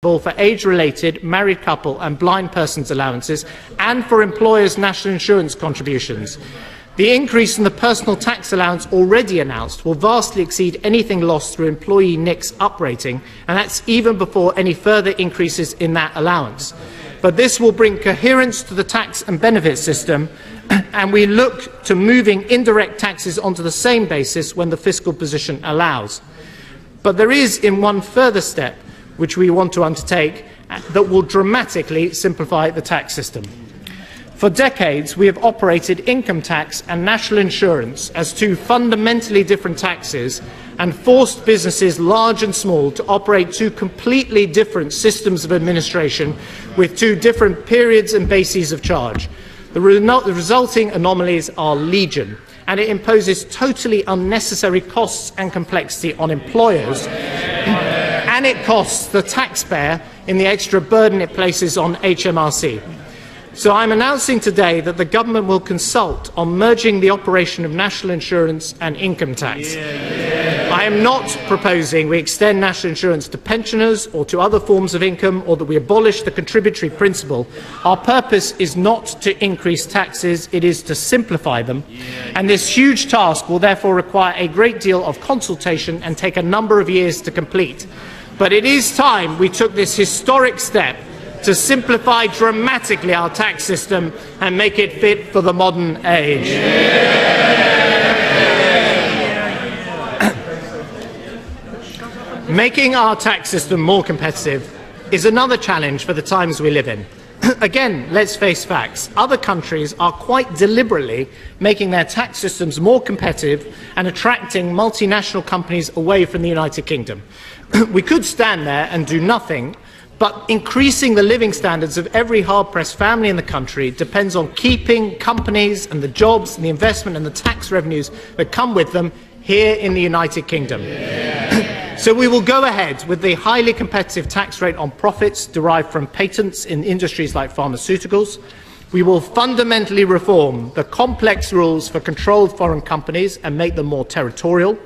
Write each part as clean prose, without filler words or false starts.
for age-related, married couple and blind persons allowances and for employers' national insurance contributions. The increase in the personal tax allowance already announced will vastly exceed anything lost through employee NIC's uprating, and that's even before any further increases in that allowance. But this will bring coherence to the tax and benefit system, and we look to moving indirect taxes onto the same basis when the fiscal position allows. But there is in one further step which we want to undertake that will dramatically simplify the tax system. For decades, we have operated income tax and national insurance as two fundamentally different taxes and forced businesses large and small to operate two completely different systems of administration with two different periods and bases of charge. The resulting anomalies are legion, and it imposes totally unnecessary costs and complexity on employers, and it costs the taxpayer in the extra burden it places on HMRC. So I'm announcing today that the government will consult on merging the operation of national insurance and income tax. I am not proposing we extend national insurance to pensioners or to other forms of income, or that we abolish the contributory principle. Our purpose is not to increase taxes, it is to simplify them. And this huge task will therefore require a great deal of consultation and take a number of years to complete. But it is time we took this historic step to simplify dramatically our tax system and make it fit for the modern age. Making our tax system more competitive is another challenge for the times we live in. Again, let's face facts. Other countries are quite deliberately making their tax systems more competitive and attracting multinational companies away from the United Kingdom. We could stand there and do nothing, but increasing the living standards of every hard-pressed family in the country depends on keeping companies and the jobs and the investment and the tax revenues that come with them here in the United Kingdom. So we will go ahead with the highly competitive tax rate on profits derived from patents in industries like pharmaceuticals. We will fundamentally reform the complex rules for controlled foreign companies and make them more territorial.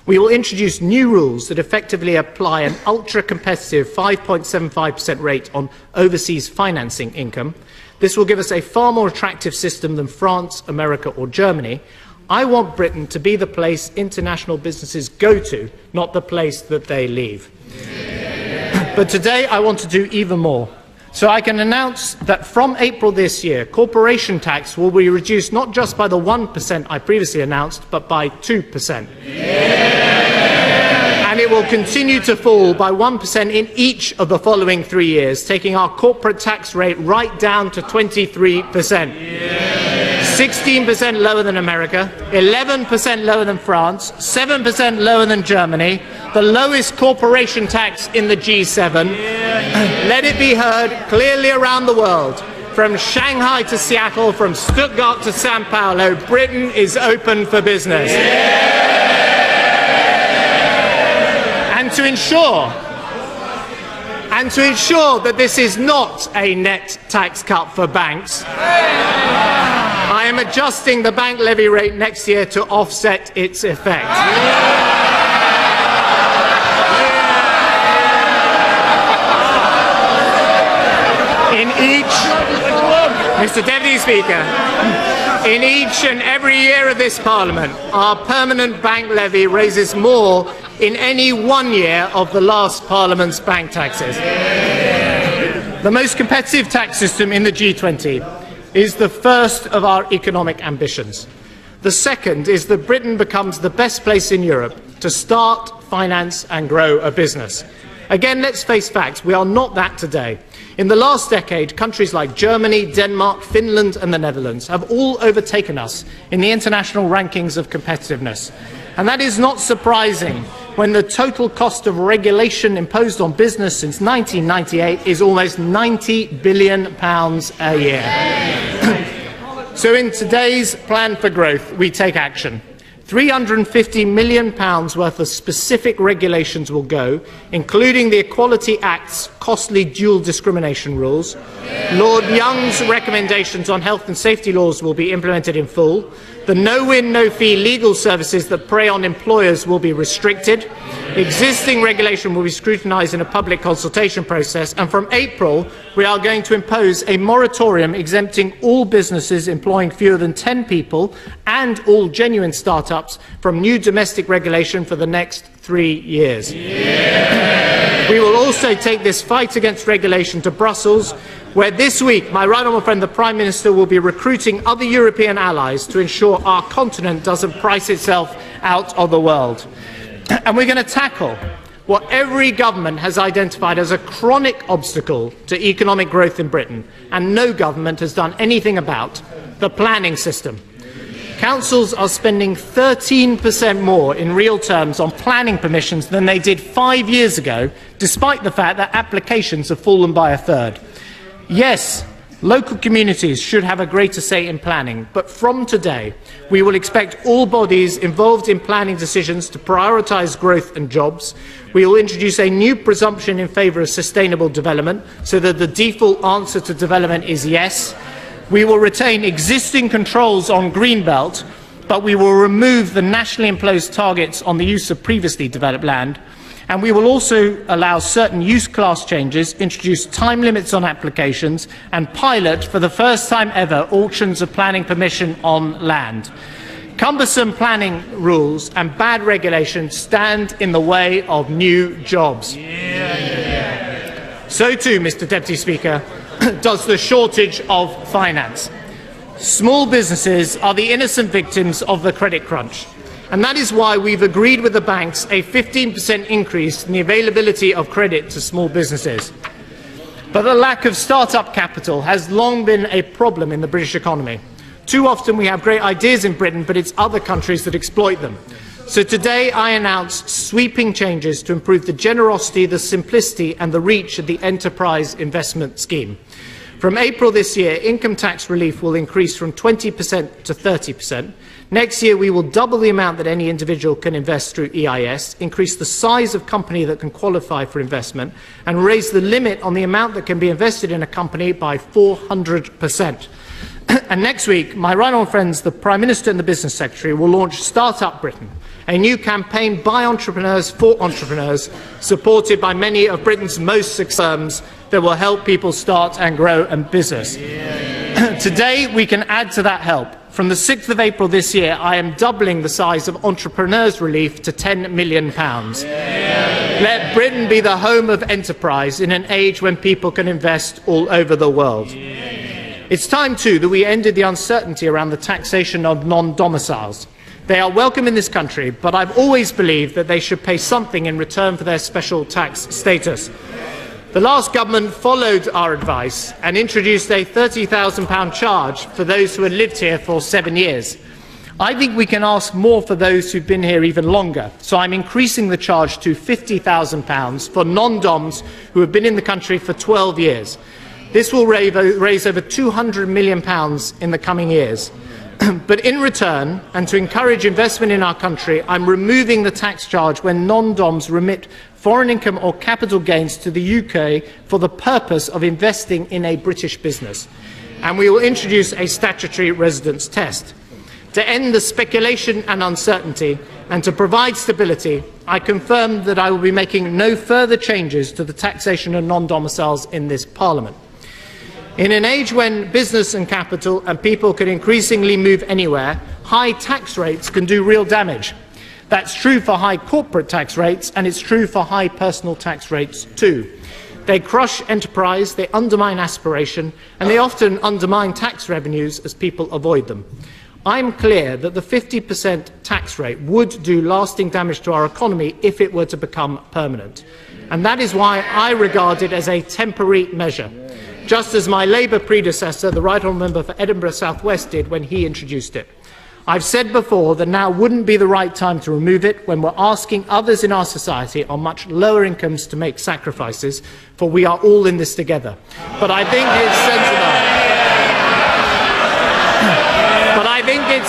We will introduce new rules that effectively apply an ultra-competitive 5.75% rate on overseas financing income. This will give us a far more attractive system than France, America or Germany. I want Britain to be the place international businesses go to, not the place that they leave. But today I want to do even more. So I can announce that from April this year, corporation tax will be reduced not just by the 1% I previously announced, but by 2%. And it will continue to fall by 1% in each of the following 3 years, taking our corporate tax rate right down to 23%. 16% lower than America, 11% lower than France, 7% lower than Germany, the lowest corporation tax in the G7. Let it be heard clearly around the world. From Shanghai to Seattle, from Stuttgart to Sao Paulo, Britain is open for business. And to ensure that this is not a net tax cut for banks, I am adjusting the bank levy rate next year to offset its effect. Mr. Deputy Speaker, in each and every year of this Parliament, our permanent bank levy raises more in any 1 year of the last Parliament's bank taxes. The most competitive tax system in the G20 is the first of our economic ambitions. The second is that Britain becomes the best place in Europe to start, finance and grow a business. Again, let's face facts, we are not that today. In the last decade, countries like Germany, Denmark, Finland and the Netherlands have all overtaken us in the international rankings of competitiveness. And that is not surprising when the total cost of regulation imposed on business since 1998 is almost £90 billion a year. So in today's plan for growth, we take action. £350 million worth of specific regulations will go, including the Equality Act's costly dual discrimination rules. Lord Young's recommendations on health and safety laws will be implemented in full. The no-win, no-fee legal services that prey on employers will be restricted. Existing regulation will be scrutinised in a public consultation process, and from April we are going to impose a moratorium exempting all businesses employing fewer than 10 people and all genuine start-ups from new domestic regulation for the next 3 years. We will also take this fight against regulation to Brussels, where this week my right honourable friend the Prime Minister will be recruiting other European allies to ensure our continent doesn't price itself out of the world. And we're going to tackle what every government has identified as a chronic obstacle to economic growth in Britain, and no government has done anything about: the planning system. Councils are spending 13% more in real terms on planning permissions than they did 5 years ago, despite the fact that applications have fallen by a third. Yes, local communities should have a greater say in planning, but from today we will expect all bodies involved in planning decisions to prioritise growth and jobs. We will introduce a new presumption in favour of sustainable development, so that the default answer to development is yes. We will retain existing controls on Greenbelt, but we will remove the nationally imposed targets on the use of previously developed land. And we will also allow certain use class changes, introduce time limits on applications, and pilot, for the first time ever, auctions of planning permission on land. Cumbersome planning rules and bad regulation stand in the way of new jobs. So too, Mr. Deputy Speaker, does the shortage of finance. Small businesses are the innocent victims of the credit crunch, and that is why we've agreed with the banks a 15% increase in the availability of credit to small businesses. But the lack of start-up capital has long been a problem in the British economy. Too often we have great ideas in Britain, but it's other countries that exploit them. So today I announced sweeping changes to improve the generosity, the simplicity and the reach of the Enterprise Investment Scheme. From April this year, income tax relief will increase from 20% to 30%. Next year, we will double the amount that any individual can invest through EIS, increase the size of company that can qualify for investment, and raise the limit on the amount that can be invested in a company by 400%. And next week, my right honourable friends, the Prime Minister and the Business Secretary, will launch Start Up Britain, a new campaign by entrepreneurs for entrepreneurs, supported by many of Britain's most successful firms that will help people start and grow a business. Today, we can add to that help. From the 6th of April this year, I am doubling the size of Entrepreneurs Relief to £10 million. Let Britain be the home of enterprise in an age when people can invest all over the world. It's time, too, that we ended the uncertainty around the taxation of non-domiciles. They are welcome in this country, but I've always believed that they should pay something in return for their special tax status. The last government followed our advice and introduced a £30,000 charge for those who had lived here for 7 years. I think we can ask more for those who've been here even longer, so I'm increasing the charge to £50,000 for non-DOMs who have been in the country for 12 years. This will raise over £200 million in the coming years. But in return, and to encourage investment in our country, I'm removing the tax charge when non-DOMs remit foreign income or capital gains to the UK for the purpose of investing in a British business. And we will introduce a statutory residence test. To end the speculation and uncertainty and to provide stability, I confirm that I will be making no further changes to the taxation of non-domiciles in this Parliament. In an age when business and capital and people can increasingly move anywhere, high tax rates can do real damage. That's true for high corporate tax rates, and it's true for high personal tax rates too. They crush enterprise, they undermine aspiration, and they often undermine tax revenues as people avoid them. I'm clear that the 50% tax rate would do lasting damage to our economy if it were to become permanent. And that is why I regard it as a temporary measure, just as my Labour predecessor, the Right Honourable Member for Edinburgh South West, did when he introduced it. I've said before that now wouldn't be the right time to remove it when we're asking others in our society on much lower incomes to make sacrifices, for we are all in this together. But I think it's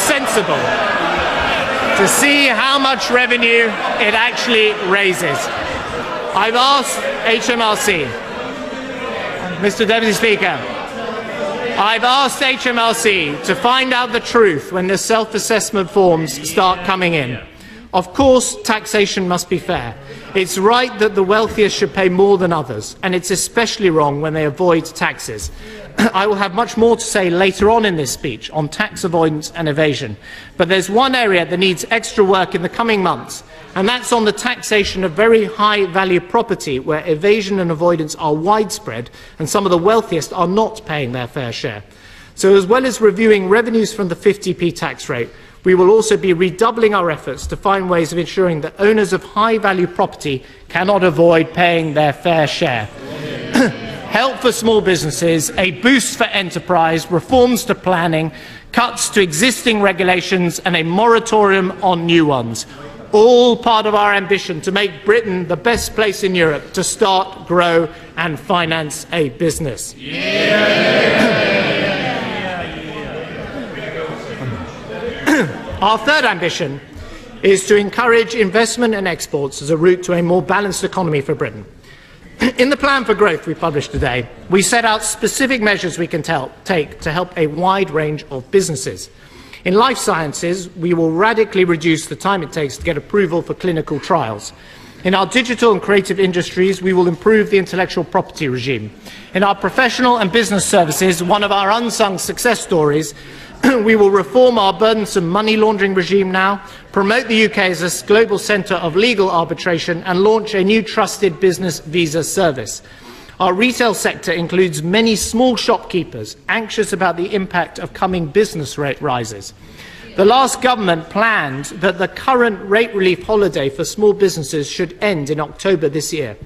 sensible. To see how much revenue it actually raises. I've asked HMRC, Mr. Deputy Speaker, I've asked HMRC to find out the truth when the self-assessment forms start coming in. Of course, taxation must be fair, It's right that the wealthiest should pay more than others, and it's especially wrong when they avoid taxes. I will have much more to say later on in this speech on tax avoidance and evasion, but there's one area that needs extra work in the coming months, and that's on the taxation of very high-value property, where evasion and avoidance are widespread and some of the wealthiest are not paying their fair share. So as well as reviewing revenues from the 50p tax rate, we will also be redoubling our efforts to find ways of ensuring that owners of high-value property cannot avoid paying their fair share. Help for small businesses, a boost for enterprise, reforms to planning, cuts to existing regulations and a moratorium on new ones. All part of our ambition to make Britain the best place in Europe to start, grow and finance a business. Our third ambition is to encourage investment and exports as a route to a more balanced economy for Britain. In the Plan for Growth we published today, we set out specific measures we can take to help a wide range of businesses. In life sciences, we will radically reduce the time it takes to get approval for clinical trials. In our digital and creative industries, we will improve the intellectual property regime. In our professional and business services, one of our unsung success stories, we will reform our burdensome money laundering regime now, promote the UK as a global centre of legal arbitration and launch a new trusted business visa service. Our retail sector includes many small shopkeepers anxious about the impact of coming business rate rises. The last government planned that the current rate relief holiday for small businesses should end in October this year.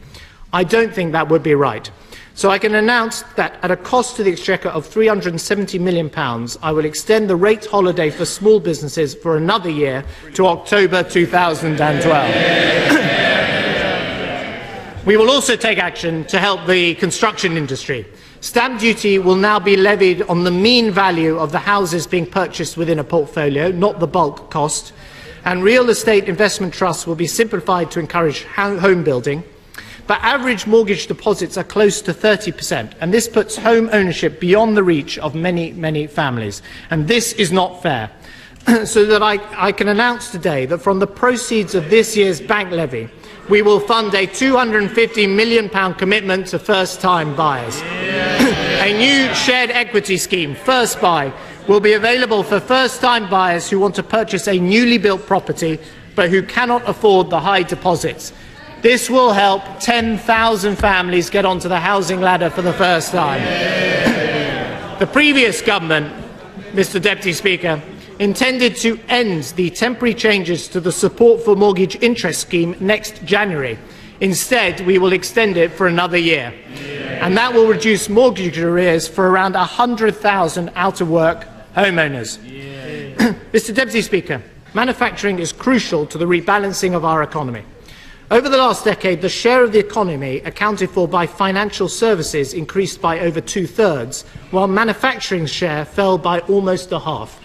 I don't think that would be right. So I can announce that at a cost to the Exchequer of £370 million, I will extend the rate holiday for small businesses for another year to October 2012. We will also take action to help the construction industry. Stamp duty will now be levied on the mean value of the houses being purchased within a portfolio, not the bulk cost, and real estate investment trusts will be simplified to encourage home building. But average mortgage deposits are close to 30%, and this puts home ownership beyond the reach of many, many families. And this is not fair. So that I can announce today that from the proceeds of this year's bank levy, we will fund a £250 million commitment to first-time buyers. A new shared equity scheme, First Buy, will be available for first-time buyers who want to purchase a newly built property but who cannot afford the high deposits. This will help 10,000 families get onto the housing ladder for the first time. The previous government, Mr. Deputy Speaker, intended to end the temporary changes to the Support for Mortgage Interest scheme next January. Instead, we will extend it for another year. And that will reduce mortgage arrears for around 100,000 out-of-work homeowners. Mr. Deputy Speaker, manufacturing is crucial to the rebalancing of our economy. Over the last decade, the share of the economy accounted for by financial services increased by over 2/3, while manufacturing's share fell by almost a half.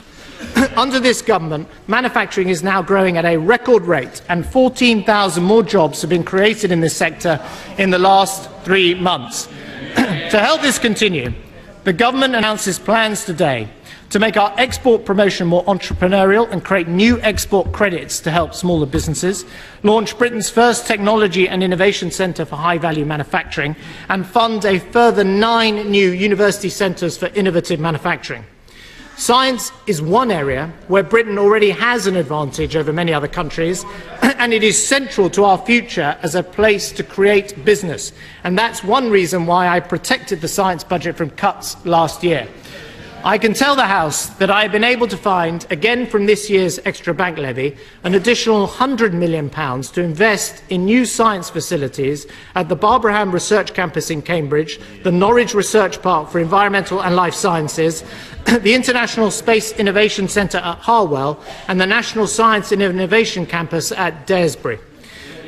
Under this government, manufacturing is now growing at a record rate, and 14,000 more jobs have been created in this sector in the last 3 months. To help this continue, the government announces plans today to make our export promotion more entrepreneurial and create new export credits to help smaller businesses, launch Britain's first technology and innovation centre for high-value manufacturing, and fund a further 9 new university centres for innovative manufacturing. Science is one area where Britain already has an advantage over many other countries, and it is central to our future as a place to create business. And that's one reason why I protected the science budget from cuts last year. I can tell the House that I have been able to find, again from this year's extra bank levy, an additional £100 million to invest in new science facilities at the Barbraham Research Campus in Cambridge, the Norwich Research Park for Environmental and Life Sciences, the International Space Innovation Centre at Harwell, and the National Science and Innovation Campus at Daresbury.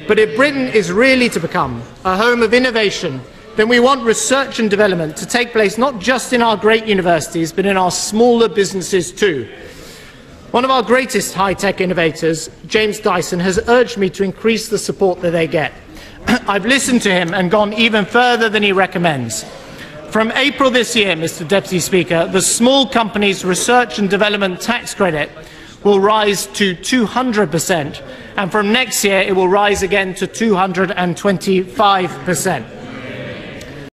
But if Britain is really to become a home of innovation, then we want research and development to take place not just in our great universities, but in our smaller businesses too. One of our greatest high-tech innovators, James Dyson, has urged me to increase the support that they get. I've listened to him and gone even further than he recommends. From April this year, Mr. Deputy Speaker, the Small Companies Research and Development Tax Credit will rise to 200%, and from next year it will rise again to 225%.